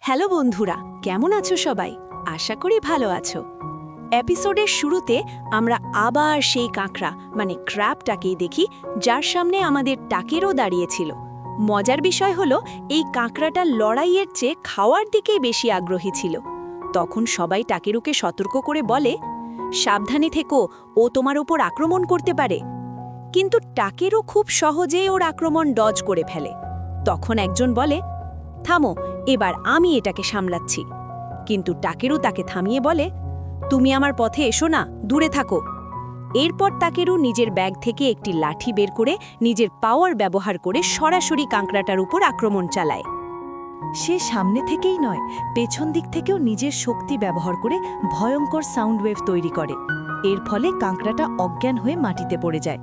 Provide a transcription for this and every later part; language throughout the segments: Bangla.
হ্যালো বন্ধুরা, কেমন আছো সবাই? আশা করি ভালো আছো। এপিসোডের শুরুতে আমরা আবার সেই কাঁকড়া মানে ক্র্যাবটাকেই দেখি, যার সামনে আমাদের টাকেরও দাঁড়িয়েছিল। মজার বিষয় হলো এই কাঁকড়াটা লড়াইয়ের চেয়ে খাওয়ার দিকেই বেশি আগ্রহী ছিল। তখন সবাই টাকেরুকে সতর্ক করে বলে, সাবধানে থেকো, ও তোমার ওপর আক্রমণ করতে পারে। কিন্তু টাকেরও খুব সহজেই ওর আক্রমণ ডজ করে ফেলে। তখন একজন বলে, থামো, এবার আমি এটাকে সামলাচ্ছি। কিন্তু টাকেরু তাকে থামিয়ে বলে, তুমি আমার পথে এসো না, দূরে থাকো। এরপর টাকেরু নিজের ব্যাগ থেকে একটি লাঠি বের করে নিজের পাওয়ার ব্যবহার করে সরাসরি কাঁকড়াটার উপর আক্রমণ চালায়। সে সামনে থেকেই নয়, পেছন দিক থেকেও নিজের শক্তি ব্যবহার করে ভয়ঙ্কর সাউন্ড ওয়েভ তৈরি করে। এর ফলে কাঁকড়াটা অজ্ঞান হয়ে মাটিতে পড়ে যায়।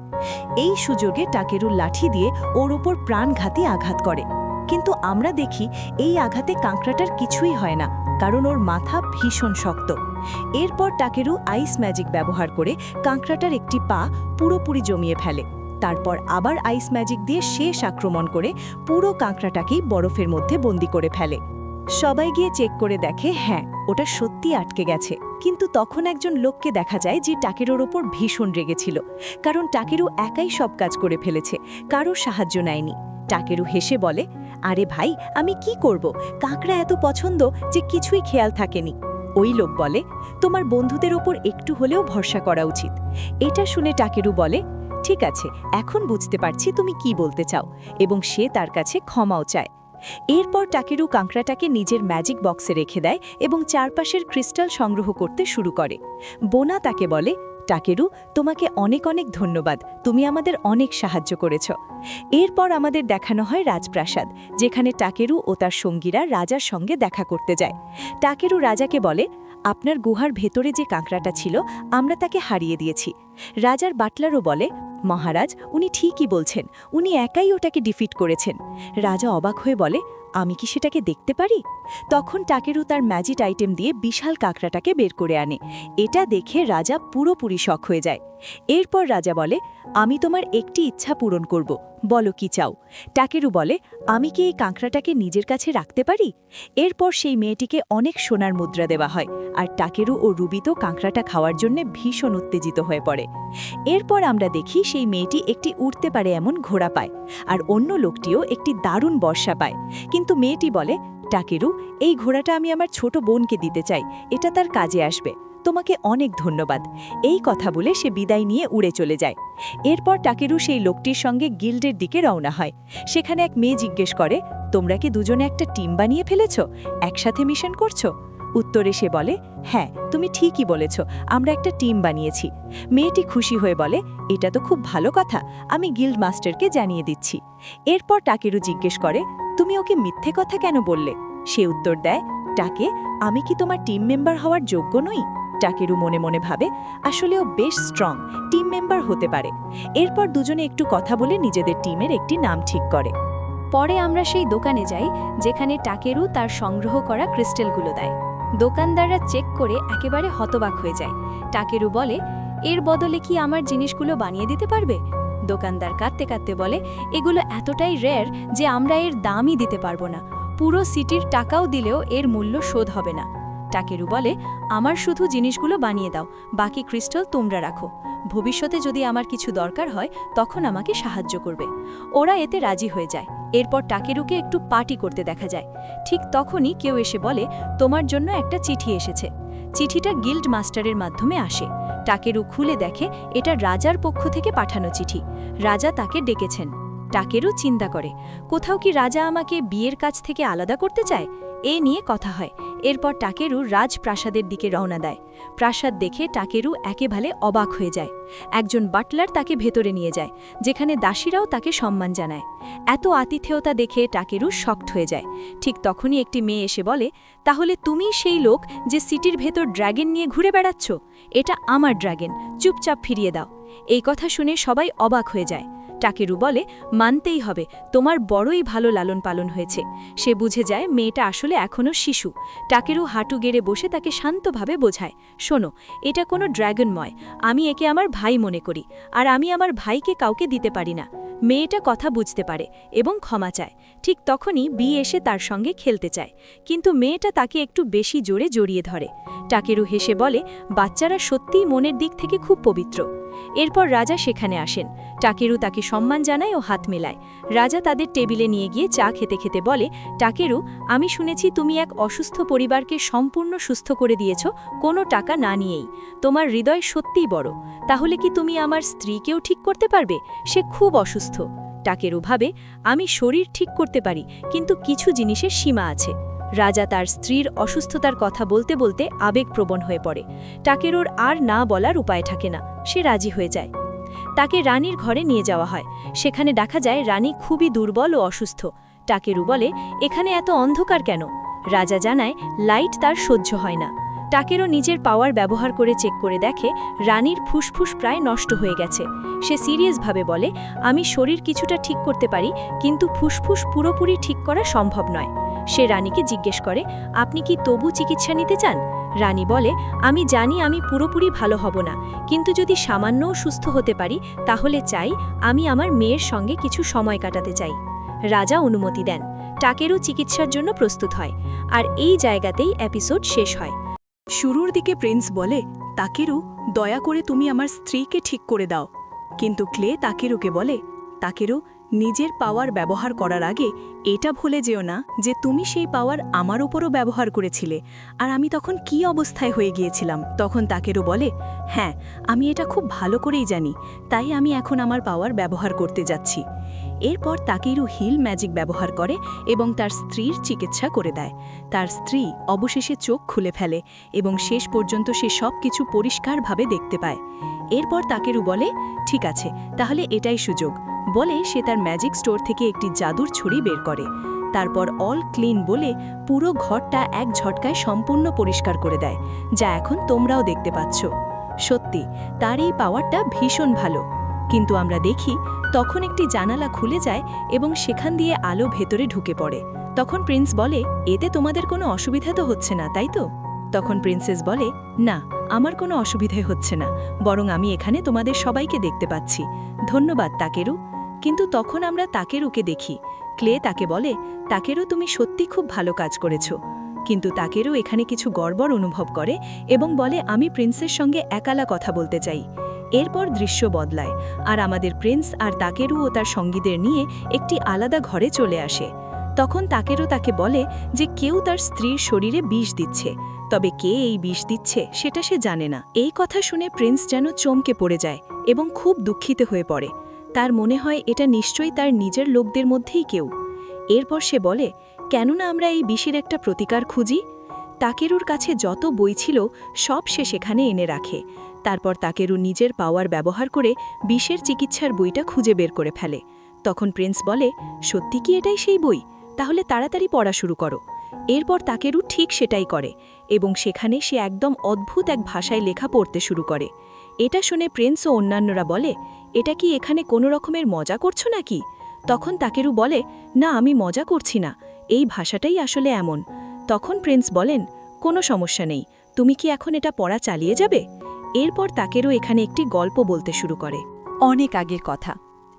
এই সুযোগে টাকেরু লাঠি দিয়ে ওর ওপর প্রাণঘাতী আঘাত করে। কিন্তু আমরা দেখি এই আঘাতে কাঁকড়াটার কিছুই হয় না, কারণ ওর মাথা ভীষণ শক্ত। এরপর টাকেরু আইস ম্যাজিক ব্যবহার করে কাঁকড়াটার একটি পা পুরোপুরি জমিয়ে ফেলে। তারপর আবার আইস ম্যাজিক দিয়ে শেষ আক্রমণ করে পুরো কাঁকড়াটাকেই বরফের মধ্যে বন্দি করে ফেলে। সবাই গিয়ে চেক করে দেখে, হ্যাঁ, ওটা সত্যি আটকে গেছে। কিন্তু তখন একজন লোককে দেখা যায় যে টাকেরুর ওপর ভীষণ রেগেছিল, কারণ টাকেরু একাই সব কাজ করে ফেলেছে, কারো সাহায্য নেয়নি। টাকেরু হেসে বলে, আরে ভাই, আমি কি করব? কাঁকড়া এত পছন্দ যে কিছুই খেয়াল থাকেনি। ওই লোক বলে, তোমার বন্ধুদের ওপর একটু হলেও ভরসা করা উচিত। এটা শুনে টাকেরু বলে, ঠিক আছে, এখন বুঝতে পারছি তুমি কি বলতে চাও, এবং সে তার কাছে ক্ষমাও চায়। এরপর টাকেরু কাঁকড়াটাকে নিজের ম্যাজিক বক্সে রেখে দেয় এবং চারপাশের ক্রিস্টাল সংগ্রহ করতে শুরু করে। বোনা তাকে বলে, টাকেরু, তোমাকে অনেক অনেক ধন্যবাদ, তুমি আমাদের অনেক সাহায্য করেছ। এরপর আমাদের দেখানো হয় রাজপ্রাসাদ, যেখানে টাকেরু ও তার সঙ্গীরা রাজার সঙ্গে দেখা করতে যায়। টাকেরু রাজাকে বলে, আপনার গুহার ভেতরে যে কাঁকড়াটা ছিল, আমরা তাকে হারিয়ে দিয়েছি। রাজার বাটলারও বলে, মহারাজ, উনি ঠিকই বলছেন, উনি একাই ওটাকে ডিফিট করেছেন। রাজা অবাক হয়ে বলে, আমি কি সেটাকে দেখতে পারি? তখন টাকেরু তার ম্যাজিক আইটেম দিয়ে বিশাল কাঁকড়াটাকে বের করে আনে। এটা দেখে রাজা পুরোপুরি শক হয়ে যায়। এরপর রাজা বলে, আমি তোমার একটি ইচ্ছা পূরণ করব, বলো কি চাও? টাকেরু বলে, আমি কি এই কাঁকড়াটাকে নিজের কাছে রাখতে পারি? এরপর সেই মেয়েটিকে অনেক সোনার মুদ্রা দেওয়া হয়, আর টাকেরু ও রুবি তো কাঁকড়াটা খাওয়ার জন্য ভীষণ উত্তেজিত হয়ে পড়ে। এরপর আমরা দেখি সেই মেয়েটি একটি উড়তে পারে এমন ঘোড়া পায়, আর অন্য লোকটিও একটি দারুণ বর্ষা পায়। কিন্তু মেয়েটি বলে, টাকেরু, এই ঘোড়াটা আমি আমার ছোট বোনকে দিতে চাই, এটা তার কাজে আসবে, তোমাকে অনেক ধন্যবাদ। এই কথা বলে সে বিদায় নিয়ে উড়ে চলে যায়। এরপর টাকেরু সেই লোকটির সঙ্গে গিল্ডের দিকে রওনা হয়। সেখানে এক মেয়ে জিজ্ঞেস করে, তোমরা কি দুজনে একটা টিম বানিয়ে ফেলেছ, একসাথে মিশন করছো? উত্তরে সে বলে, হ্যাঁ, তুমি ঠিকই বলেছ, আমরা একটা টিম বানিয়েছি। মেয়েটি খুশি হয়ে বলে, এটা তো খুব ভালো কথা, আমি গিল্ড মাস্টারকে জানিয়ে দিচ্ছি। এরপর টাকেরু জিজ্ঞেস করে, তুমি ওকে মিথ্যে কথা কেন বললে? সে উত্তর দেয়, টাকে, আমি কি তোমার টিম মেম্বার হওয়ার যোগ্য নই? টাকেরু মনে মনে ভাবে, আসলে ও বেশ স্ট্রং, টিম মেম্বার হতে পারে। এরপর দুজনে একটু কথা বলে নিজেদের টিমের একটি নাম ঠিক করে। পরে আমরা সেই দোকানে যাই, যেখানে টাকেরু তার সংগ্রহ করা ক্রিস্টালগুলো দেয়। দোকানদাররা চেক করে একেবারে হতবাক হয়ে যায়। টাকেরু বলে, এর বদলে কি আমার জিনিসগুলো বানিয়ে দিতে পারবে? দোকানদার কাঁদতে কাঁদতে বলে, এগুলো এতটাই রেয়ার যে আমরা এর দামই দিতে পারবো না, পুরো সিটির টাকাও দিলেও এর মূল্য শোধ হবে না। টাকেরু বলে, আমার শুধু জিনিসগুলো বানিয়ে দাও, বাকি ক্রিস্টাল তোমরা রাখো, ভবিষ্যতে যদি আমার কিছু দরকার হয় তখন আমাকে সাহায্য করবে। ওরা এতে রাজি হয়ে যায়। এরপর টাকেরুকে একটু পার্টি করতে দেখা যায়। ঠিক তখনই কেউ এসে বলে, তোমার জন্য একটা চিঠি এসেছে। চিঠিটা গিল্ড মাস্টারের মাধ্যমে আসে। টাকেরু খুলে দেখে এটা রাজার পক্ষ থেকে পাঠানো চিঠি। রাজা তাকে ডেকেছেন। টাকেরু চিন্তা করে, কোথাও কি রাজা আমাকে বিয়ের কাজ থেকে আলাদা করতে চায়? এ নিয়ে কথা হয়। এরপর টাকেরু রাজপ্রাসাদের দিকে রওনা দেয়। প্রাসাদ দেখে টাকেরু একেবারে অবাক হয়ে যায়। একজন বাটলার তাকে ভেতরে নিয়ে যায়, যেখানে দাসীরাও তাকে সম্মান জানায়। এত আতিথেয়তা দেখে টাকেরু শকড হয়ে যায়। ঠিক তখনই একটি মেয়ে এসে বলে, তাহলে তুমি সেই লোক যে সিটির ভেতর ড্র্যাগন নিয়ে ঘুরে বেড়াচ্ছ? এটা আমার ড্র্যাগন, চুপচাপ ফিরিয়ে দাও। এই কথা শুনে সবাই অবাক হয়ে যায়। টাকেরু বলে, মানতেই হবে, তোমার বড়ই ভালো লালন পালন হয়েছে। সে বুঝে যায় মেয়েটা আসলে এখনও শিশু। টাকেরু হাঁটু গেড়ে বসে তাকে শান্তভাবে বোঝায়, শোনো, এটা কোনো ড্র্যাগনময়, আমি একে আমার ভাই মনে করি, আর আমি আমার ভাইকে কাউকে দিতে পারি না। মেয়েটা কথা বুঝতে পারে এবং ক্ষমা চায়। ঠিক তখনই বি এসে তার সঙ্গে খেলতে চায়, কিন্তু মেয়েটা তাকে একটু বেশি জোরে জড়িয়ে ধরে। টাকেরু হেসে বলে, বাচ্চারা সত্যিই মনের দিক থেকে খুব পবিত্র। এরপর রাজা সেখানে আসেন। টাকেরু তাকে সম্মান জানায় ও হাত মেলায়। রাজা তাদের টেবিলে নিয়ে গিয়ে চা খেতে খেতে বলে, টাকেরু, আমি শুনেছি তুমি এক অসুস্থ পরিবারকে সম্পূর্ণ সুস্থ করে দিয়েছ, কোনো টাকা না নিয়েই। তোমার হৃদয় সত্যিই বড়। তাহলে কি তুমি আমার স্ত্রীকেও ঠিক করতে পারবে? সে খুব অসুস্থ। টাকেরু ভাবে, আমি শরীর ঠিক করতে পারি, কিন্তু কিছু জিনিসের সীমা আছে। রাজা তার স্ত্রীর অসুস্থতার কথা বলতে বলতে আবেগপ্রবণ হয়ে পড়ে। টাকেরুর আর না বলার উপায় থাকে না, সে রাজি হয়ে যায়। তাকে রানীর ঘরে নিয়ে যাওয়া হয়। সেখানে দেখা যায় রানী খুবই দুর্বল ও অসুস্থ। টাকেরু বলে, এখানে এত অন্ধকার কেন? রাজা জানায়, লাইট তার সহ্য হয় না। টাকেরু নিজের পাওয়ার ব্যবহার করে চেক করে দেখে রানীর ফুসফুস প্রায় নষ্ট হয়ে গেছে। সে সিরিয়াসভাবে বলে, আমি শরীর কিছুটা ঠিক করতে পারি, কিন্তু ফুসফুস পুরোপুরি ঠিক করা সম্ভব নয়। সে রানীকে জিজ্ঞেস করে, আপনি কি তবু চিকিৎসা নিতে চান? রানী বলে, আমি জানি আমি পুরোপুরি ভালো হব না, কিন্তু যদি সামান্যও সুস্থ হতে পারি তাহলে চাই, আমি আমার মেয়ের সঙ্গে কিছু সময় কাটাতে চাই। রাজা অনুমতি দেন। টাকেরু চিকিৎসার জন্য প্রস্তুত হয়। আর এই জায়গাতেই এপিসোড শেষ হয়। শুরুর দিকে প্রিন্স বলে, তাকেরু, দয়া করে তুমি আমার স্ত্রীকে ঠিক করে দাও। কিন্তু ক্লে তাকেরুকে বলে, তাকেরু, নিজের পাওয়ার ব্যবহার করার আগে এটা ভুলে যেও না যে তুমি সেই পাওয়ার আমার উপরও ব্যবহার করেছিলে, আর আমি তখন কি অবস্থায় হয়ে গিয়েছিলাম। তখন তাকেরু বলে, হ্যাঁ, আমি এটা খুব ভালো করেই জানি, তাই আমি এখন আমার পাওয়ার ব্যবহার করতে যাচ্ছি। এরপর তাকেরু হিল ম্যাজিক ব্যবহার করে এবং তার স্ত্রীর চিকিৎসা করে দেয়। তার স্ত্রী অবশেষে চোখ খুলে ফেলে এবং শেষ পর্যন্ত সে সব কিছু পরিষ্কারভাবে দেখতে পায়। এরপর তাকেরু বলে, ঠিক আছে, তাহলে এটাই সুযোগ। বলে সে তার ম্যাজিক স্টোর থেকে একটি জাদুর ছুরি বের করে। তারপর অল ক্লিন বলে পুরো ঘরটা এক ঝটকায় সম্পূর্ণ পরিষ্কার করে দেয়, যা এখন তোমরাও দেখতে পাচ্ছ। সত্যি তার এই পাওয়ারটা ভীষণ ভালো। কিন্তু আমরা দেখি তখন একটি জানালা খুলে যায় এবং সেখান দিয়ে আলো ভেতরে ঢুকে পড়ে। তখন প্রিন্স বলে, এতে তোমাদের কোনো অসুবিধা তো হচ্ছে না, তাই তো? তখন প্রিন্সেস বলে, না, আমার কোনো অসুবিধে হচ্ছে না, বরং আমি এখানে তোমাদের সবাইকে দেখতে পাচ্ছি। ধন্যবাদ তাকেরু। কিন্তু তখন আমরা তাকেরুকে দেখি। ক্লে তাকে বলে, তাকেরু, তুমি সত্যি খুব ভালো কাজ করেছো। কিন্তু তাকেরু এখানে কিছু গড়বড় অনুভব করে এবং বলে, আমি প্রিন্সের সঙ্গে একালা কথা বলতে চাই। এরপর দৃশ্য বদলায়, আর আমাদের প্রিন্স আর তাকেরু ও তার সঙ্গীদের নিয়ে একটি আলাদা ঘরে চলে আসে। তখন তাকেরু তাকে বলে যে কেউ তার স্ত্রীর শরীরে বিষ দিচ্ছে, তবে কে এই বিষ দিচ্ছে সেটা সে জানে না। এই কথা শুনে প্রিন্স যেন চমকে পড়ে যায় এবং খুব দুঃখিত হয়ে পড়ে। তার মনে হয় এটা নিশ্চয়ই তার নিজের লোকদের মধ্যেই কেউ। এরপর সে বলে, কেননা আমরা এই বিষের একটা প্রতিকার খুঁজি। তাকেরুর কাছে যত বই ছিল সব সে সেখানে এনে রাখে। তারপর তাকেরু নিজের পাওয়ার ব্যবহার করে বিষের চিকিৎসার বইটা খুঁজে বের করে ফেলে। তখন প্রিন্স বলে, সত্যি কি এটাই সেই বই? তাহলে তাড়াতাড়ি পড়া শুরু করো। এরপর তাকেরু ঠিক সেটাই করে এবং সেখানে সে একদম অদ্ভুত এক ভাষায় লেখা পড়তে শুরু করে। এটা শুনে প্রিন্স ও অন্যান্যরা বলে, এটা কি এখানে কোনো রকমের মজা করছো নাকি? তখন তাকেরু বলে, না, আমি মজা করছি না, এই ভাষাটাই আসলে এমন। তখন প্রিন্স বলেন, কোনো সমস্যা নেই, তুমি কি এখন এটা পড়া চালিয়ে যাবে? এরপর তাকেরু এখানে একটি গল্প বলতে শুরু করে। অনেক আগের কথা।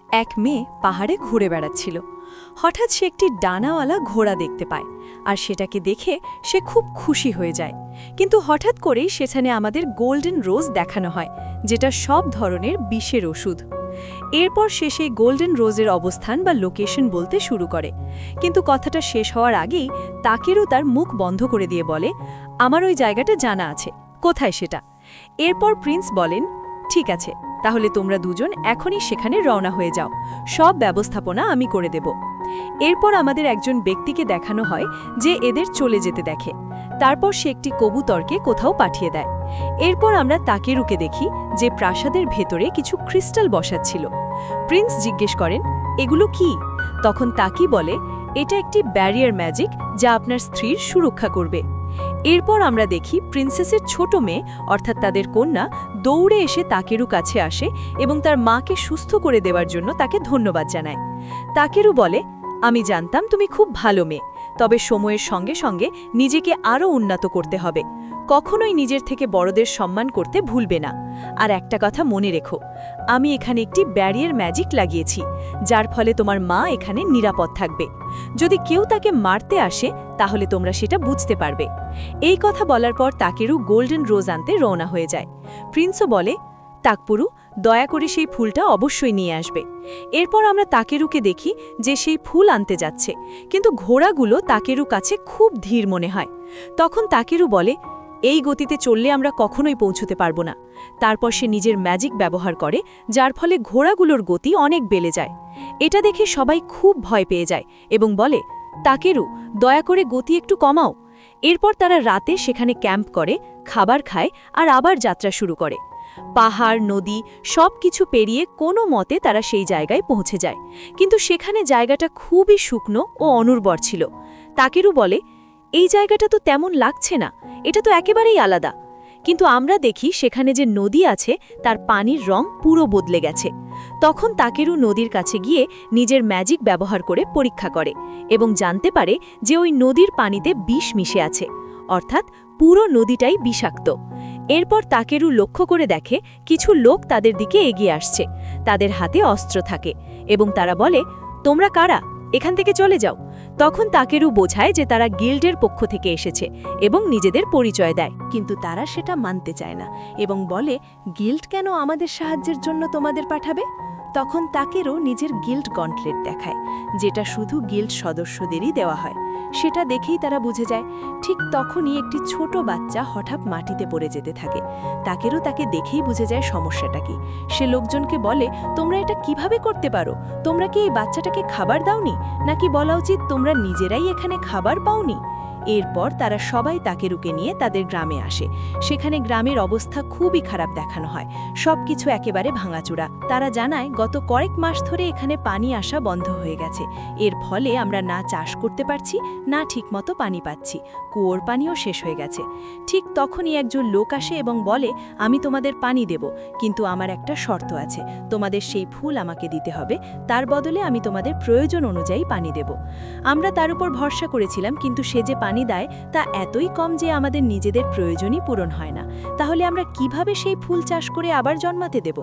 এক মেয়ে পাহাড়ে ঘুরে বেড়াচ্ছিল। হঠাৎ সে একটি ডানাওয়ালা ঘোড়া দেখতে পায়, আর সেটাকে দেখে সে খুব খুশি হয়ে যায়। কিন্তু হঠাৎ করেই সেখানে আমাদের গোল্ডেন রোজ দেখানো হয়, যেটা সব ধরনের বিষের ওষুধ। এরপর সে সেই গোল্ডেন রোজের অবস্থান বা লোকেশন বলতে শুরু করে। কিন্তু কথাটা শেষ হওয়ার আগেই তাকেরও তার মুখ বন্ধ করে দিয়ে বলে, আমার ওই জায়গাটা জানা আছে, কোথায় সেটা? এরপর প্রিন্স বলেন, ঠিক আছে, তাহলে তোমরা দুজন এখনই সেখানে রওনা হয়ে যাও, সব ব্যবস্থাপনা আমি করে দেব। এরপর আমাদের একজন ব্যক্তিকে দেখানো হয় যে এদের চলে যেতে দেখে। তারপর সে একটি কবুতরকে কোথাও পাঠিয়ে দেয়। এরপর আমরা তাকেরুকে দেখি যে প্রাসাদের ভেতরে কিছু ক্রিস্টাল বসাচ্ছিল। প্রিন্স জিজ্ঞেস করেন, এগুলো কি? তখন তাকি বলে, এটা একটি ব্যারিয়ার ম্যাজিক যা আপনার স্ত্রীর সুরক্ষা করবে। এরপর আমরা দেখি প্রিন্সেসের ছোট মেয়ে অর্থাৎ তাদের কন্যা দৌড়ে এসে তাকেরু কাছে আসে এবং তার মাকে সুস্থ করে দেওয়ার জন্য তাকে ধন্যবাদ জানায়। তাকেরু বলে, আমি জানতাম তুমি খুব ভালো মেয়ে, তবে সময়ের সঙ্গে সঙ্গে নিজেকে আরও উন্নত করতে হবে। কখনোই নিজের থেকে বড়দের সম্মান করতে ভুলবে না। আর একটা কথা মনে রেখো, আমি এখানে একটি ব্যারিয়ার ম্যাজিক লাগিয়েছি, যার ফলে তোমার মা এখানে নিরাপদ থাকবে। যদি কেউ তাকে মারতে আসে তাহলে তোমরা সেটা বুঝতে পারবে। এই কথা বলার পর তাকেরু গোল্ডেন রোজ আনতে রওনা হয়ে যায়। প্রিন্সও বলে, তাকপুরু, দয়া করে সেই ফুলটা অবশ্যই নিয়ে আসবে। এরপর আমরা তাকেরুকে দেখি যে সেই ফুল আনতে যাচ্ছে, কিন্তু ঘোড়াগুলো তাকেরু কাছে খুব ধীর মনে হয়। তখন তাকেরু বলে, এই গতিতে চললে আমরা কখনোই পৌঁছতে পারবো না। তারপর সে নিজের ম্যাজিক ব্যবহার করে, যার ফলে ঘোড়াগুলোর গতি অনেক বেড়ে যায়। এটা দেখে সবাই খুব ভয় পেয়ে যায় এবং বলে, তাকেরু, দয়া করে গতি একটু কমাও। এরপর তারা রাতে সেখানে ক্যাম্প করে, খাবার খায় আর আবার যাত্রা শুরু করে। পাহাড়, নদী সব কিছু পেরিয়ে কোনো মতে তারা সেই জায়গায় পৌঁছে যায়, কিন্তু সেখানে জায়গাটা খুবই শুকনো ও অনুর্বর ছিল। তাকেরু বলে, এই জায়গাটা তো তেমন লাগছে না, এটা তো একেবারেই আলাদা। কিন্তু আমরা দেখি সেখানে যে নদী আছে তার পানির রং পুরো বদলে গেছে। তখন তাকেরু নদীর কাছে গিয়ে নিজের ম্যাজিক ব্যবহার করে পরীক্ষা করে এবং জানতে পারে যে ওই নদীর পানিতে বিষ মিশে আছে, অর্থাৎ পুরো নদীটাই বিষাক্ত। এরপর তাকেরু লক্ষ্য করে দেখে কিছু লোক তাদের দিকে এগিয়ে আসছে। তাদের হাতে অস্ত্র থাকে এবং তারা বলে, তোমরা কারা? এখান থেকে চলে যাও। তখন তাকেরু বোঝায় যে তারা গিল্ডের পক্ষ থেকে এসেছে এবং নিজেদের পরিচয় দেয়। কিন্তু তারা সেটা মানতে চায় না এবং বলে, গিল্ড কেন আমাদের সাহায্যের জন্য তোমাদের পাঠাবে? তখন তাকেরও নিজের গিল্ড গন্টলেট দেখায়, যেটা শুধু গিল্ড সদস্যদেরই দেওয়া হয়। সেটা দেখেই তারা বুঝে যায়। ঠিক তখনই একটি ছোট বাচ্চা হঠাৎ মাটিতে পড়ে যেতে থাকে। তাকেরও তাকে দেখেই বুঝে যায় সমস্যাটা কি। সে লোকজনকে বলে, তোমরা এটা কিভাবে করতে পারো? তোমরা কি এই বাচ্চাটাকে খাবার দাওনি, নাকি বলা উচিত তোমরা নিজেরাই এখানে খাবার পাওনি? এরপর তারা সবাই তাকেরুকে নিয়ে তাদের গ্রামে আসে। সেখানে গ্রামের অবস্থা খুবই খারাপ দেখানো হয়, সবকিছু একেবারে ভাঙাচোরা। তারা জানায় গত কয়েক মাস ধরে এখানে পানি আসা বন্ধ হয়ে গেছে। এর ফলে আমরা না চাষ করতে পারছি, না ঠিকমতো পানি পাচ্ছি, কুয়োর পানিও শেষ হয়ে গেছে। ঠিক তখনই একজন লোক আসে এবং বলে, আমি তোমাদের পানি দেব, কিন্তু আমার একটা শর্ত আছে, তোমাদের সেই ফুল আমাকে দিতে হবে, তার বদলে আমি তোমাদের প্রয়োজন অনুযায়ী পানি দেব। আমরা তার উপর ভরসা করেছিলাম, কিন্তু সে যে পানি দেয় তা এতই কম যে আমাদের নিজেদের প্রয়োজনই পূরণ হয় না। তাহলে আমরা কিভাবে সেই ফুল চাষ করে আবার জন্মাতে দেব?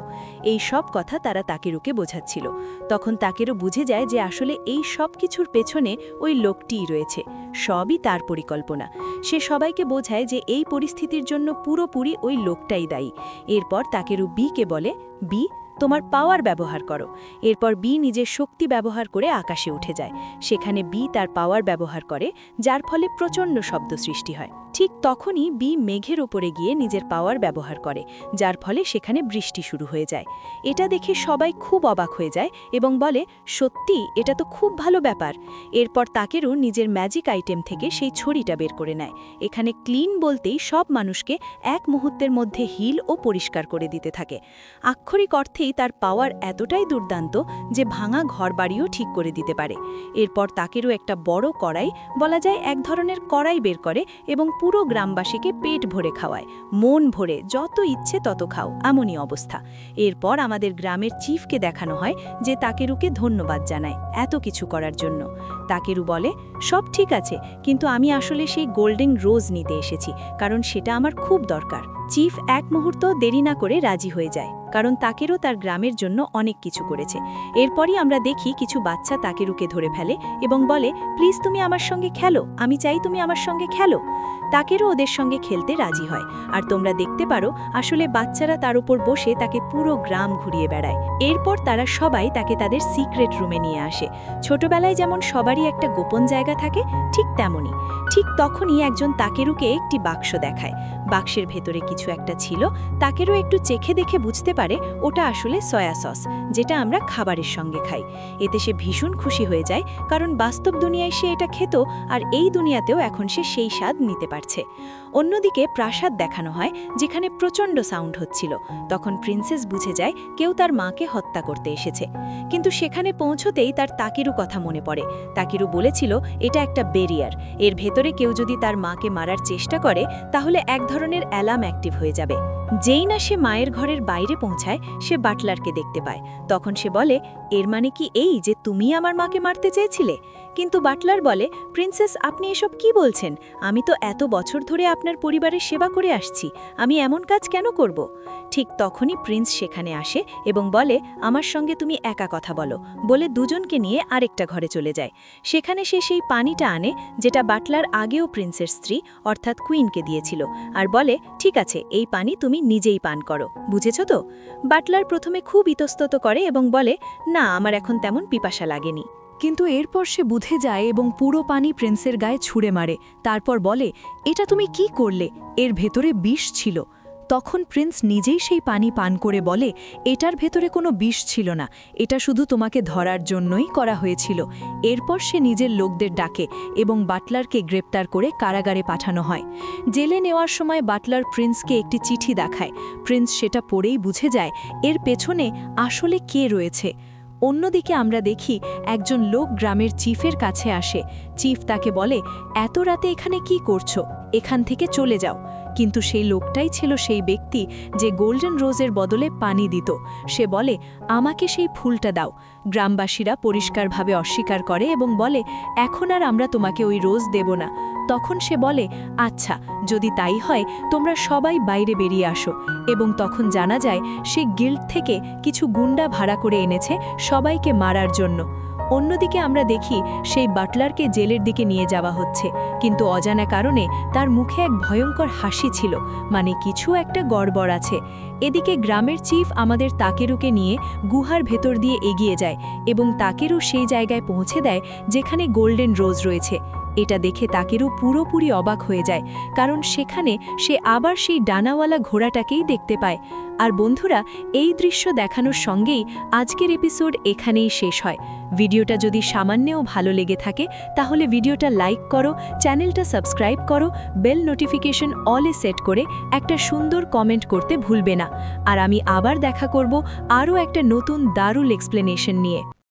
এই সব কথা তারা তাকেরুকে বোঝাচ্ছিল। তখন তাকেরু বুঝে যায় যে আসলে এই সব কিছুর পেছনে ওই লোকটিই রয়েছে, সবই তার পরিকল্পনা। সে সবাইকে বোঝায় যে এই পরিস্থিতির জন্য পুরোপুরি ওই লোকটাই দায়ী। এরপর তাকেরু বিকে বলে, বি, তোমার পাওয়ার ব্যবহার করো। এরপর বি নিজের শক্তি ব্যবহার করে আকাশে উঠে যায়। সেখানে বি তার পাওয়ার ব্যবহার করে, যার ফলে প্রচণ্ড শব্দ সৃষ্টি হয়। ঠিক তখনই বি মেঘের ওপরে গিয়ে নিজের পাওয়ার ব্যবহার করে, যার ফলে সেখানে বৃষ্টি শুরু হয়ে যায়। এটা দেখে সবাই খুব অবাক হয়ে যায় এবং বলে, সত্যি এটা তো খুব ভালো ব্যাপার। এরপর তাকেরও নিজের ম্যাজিক আইটেম থেকে সেই ছড়িটা বের করে নেয়। এখানে ক্লিন বলতেই সব মানুষকে এক মুহূর্তের মধ্যে হিল ও পরিষ্কার করে দিতে থাকে। আক্ষরিক অর্থেই তার পাওয়ার এতটাই দুর্দান্ত যে ভাঙা ঘরবাড়িও ঠিক করে দিতে পারে। এরপর তাকেরও একটা বড় কড়াই, বলা যায় এক ধরনের কড়াই বের করে এবং পুরো গ্রামবাসীকে পেট ভরে খাওয়ায়, মন ভরে যত ইচ্ছে তত খাও, এমনই অবস্থা। এরপর আমাদের গ্রামের চিফকে দেখানো হয় যে তাকেরুকে ধন্যবাদ জানায় এত কিছু করার জন্য। তাকেরু বলে, সব ঠিক আছে, কিন্তু আমি আসলে সেই গোল্ডেন রোজ নিতে এসেছি, কারণ সেটা আমার খুব দরকার। চিফ এক মুহূর্ত দেরি না করে রাজি হয়ে যায়, কারণ তাকেরও তার গ্রামের জন্য অনেক কিছু করেছে। এরপরই আমরা দেখি কিছু বাচ্চা তাকেরুকে ধরে ফেলে এবং বলে, প্লিজ তুমি আমার সঙ্গে খেলো, আমি চাই তুমি আমার সঙ্গে খেলো। তাকেরও ওদের সঙ্গে খেলতে রাজি হয়, আর তোমরা দেখতে পারো আসলে বাচ্চারা তার উপর বসে তাকে পুরো গ্রাম ঘুরিয়ে বেড়ায়। এরপর তারা সবাই তাকে তাদের সিক্রেট রুমে নিয়ে আসে। ছোটবেলায় যেমন সবারই একটা গোপন জায়গা থাকে, ঠিক তেমনই। ঠিক তখনই একজন তাকেরুকে একটি বাক্স দেখায়। বাক্সের ভেতরে কিছু একটা ছিল। তাকেরও একটু চেখে দেখে বুঝতে পারে পারে ওটা আসলে সয়া সস, যেটা আমরা খাবারের সঙ্গে খাই। এতে সে ভীষণ খুশি হয়ে যায়, কারণ বাস্তব দুনিয়ায় সে এটা খেত, আর এই দুনিয়াতেও এখন সে সেই স্বাদ নিতে পারছে। অন্যদিকে প্রাসাদ দেখানো হয়, যেখানে প্রচণ্ড সাউন্ড হচ্ছিল। তখন প্রিন্সেস বুঝে যায় কেউ তার মাকে হত্যা করতে এসেছে। কিন্তু সেখানে পৌঁছতেই তার তাকেরু কথা মনে পড়ে। তাকেরু বলেছিল এটা একটা ব্যারিয়ার, এর ভেতরে কেউ যদি তার মাকে মারার চেষ্টা করে তাহলে এক ধরনের অ্যালার্ম অ্যাক্টিভ হয়ে যাবে। যেই না সে মায়ের ঘরের বাইরে পৌঁছায়, সে বাটলারকে দেখতে পায়। তখন সে বলে, এর মানে কি এই যে তুমি আমার মাকে মারতে চেয়েছিলে? কিন্তু বাটলার বলে, প্রিন্সেস আপনি এসব কি বলছেন? আমি তো এত বছর ধরে আপনার পরিবারের সেবা করে আসছি, আমি এমন কাজ কেন করব? ঠিক তখনই প্রিন্স সেখানে আসে এবং বলে, আমার সঙ্গে তুমি একা কথা বলো, বলে দুজনকে নিয়ে আরেকটা ঘরে চলে যায়। সেখানে সে সেই পানিটা আনে, যেটা বাটলার আগেও প্রিন্সের স্ত্রী অর্থাৎ কুইনকে দিয়েছিল, আর বলে, ঠিক আছে, এই পানি তুমি নিজেই পান করো, বুঝেছ তো? বাটলার প্রথমে খুব ইতস্তত করে এবং বলে, না, আমার এখন তেমন পিপাসা লাগেনি। কিন্তু এরপর সে বুঝে যায় এবং পুরো পানি প্রিন্সের গায়ে ছুঁড়ে মারে। তারপর বলে, এটা তুমি কি করলে? এর ভেতরে বিষ ছিল। তখন প্রিন্স নিজেই সেই পানি পান করে বলে, এটার ভেতরে কোনো বিষ ছিল না, এটা শুধু তোমাকে ধরার জন্যই করা হয়েছিল। এরপর সে নিজের লোকদের ডাকে এবং বাটলারকে গ্রেপ্তার করে কারাগারে পাঠানো হয়। জেলে নেওয়ার সময় বাটলার প্রিন্সকে একটি চিঠি দেখায়। প্রিন্স সেটা পড়েই বুঝে যায় এর পেছনে আসলে কে রয়েছে। অন্যদিকে আমরা দেখি একজন লোক গ্রামের চিফের কাছে আসে। চিফ তাকে বলে, এত রাতে এখানে কি করছো? এখান থেকে চলে যাও। কিন্তু সেই লোকটাই ছিল সেই ব্যক্তি যে গোল্ডেন রোজের বদলে পানি দিত। সে বলে, আমাকে সেই ফুলটা দাও। গ্রামবাসীরা পরিষ্কারভাবে অস্বীকার করে এবং বলে, এখন আর আমরা তোমাকে ওই রোজ দেব না। তখন সে বলে, আচ্ছা, যদি তাই হয় তোমরা সবাই বাইরে বেরিয়ে আসো। এবং তখন জানা যায় সে গিল্ড থেকে কিছু গুন্ডা ভাড়া করে এনেছে সবাইকে মারার জন্য। অন্যদিকে আমরা দেখি সেই বাটলারকে জেলের দিকে নিয়ে যাওয়া হচ্ছে, কিন্তু অজানা কারণে তার মুখে এক ভয়ঙ্কর হাসি ছিল, মানে কিছু একটা গড়বড় আছে। এদিকে গ্রামের চিফ আমাদের তাকেরুকে নিয়ে গুহার ভেতর দিয়ে এগিয়ে যায় এবং তাকেরু সেই জায়গায় পৌঁছে দেয় যেখানে গোল্ডেন রোজ রয়েছে। এটা দেখে তাকেরু পুরোপুরি অবাক হয়ে যায়, কারণ সেখানে সে আবার সেই ডানাওয়ালা ঘোড়াটাকেই দেখতে পায়। আর বন্ধুরা, এই দৃশ্য দেখানোর সঙ্গেই আজকের এপিসোড এখানেই শেষ হয়। ভিডিওটা যদি সামান্যও ভালো লেগে থাকে তাহলে ভিডিওটা লাইক করো, চ্যানেলটা সাবস্ক্রাইব করো, বেল নোটিফিকেশন অলে সেট করে একটা সুন্দর কমেন্ট করতে ভুলবে না। আর আমি আবার দেখা করব আরও একটা নতুন দারুণ এক্সপ্লেনেশন নিয়ে।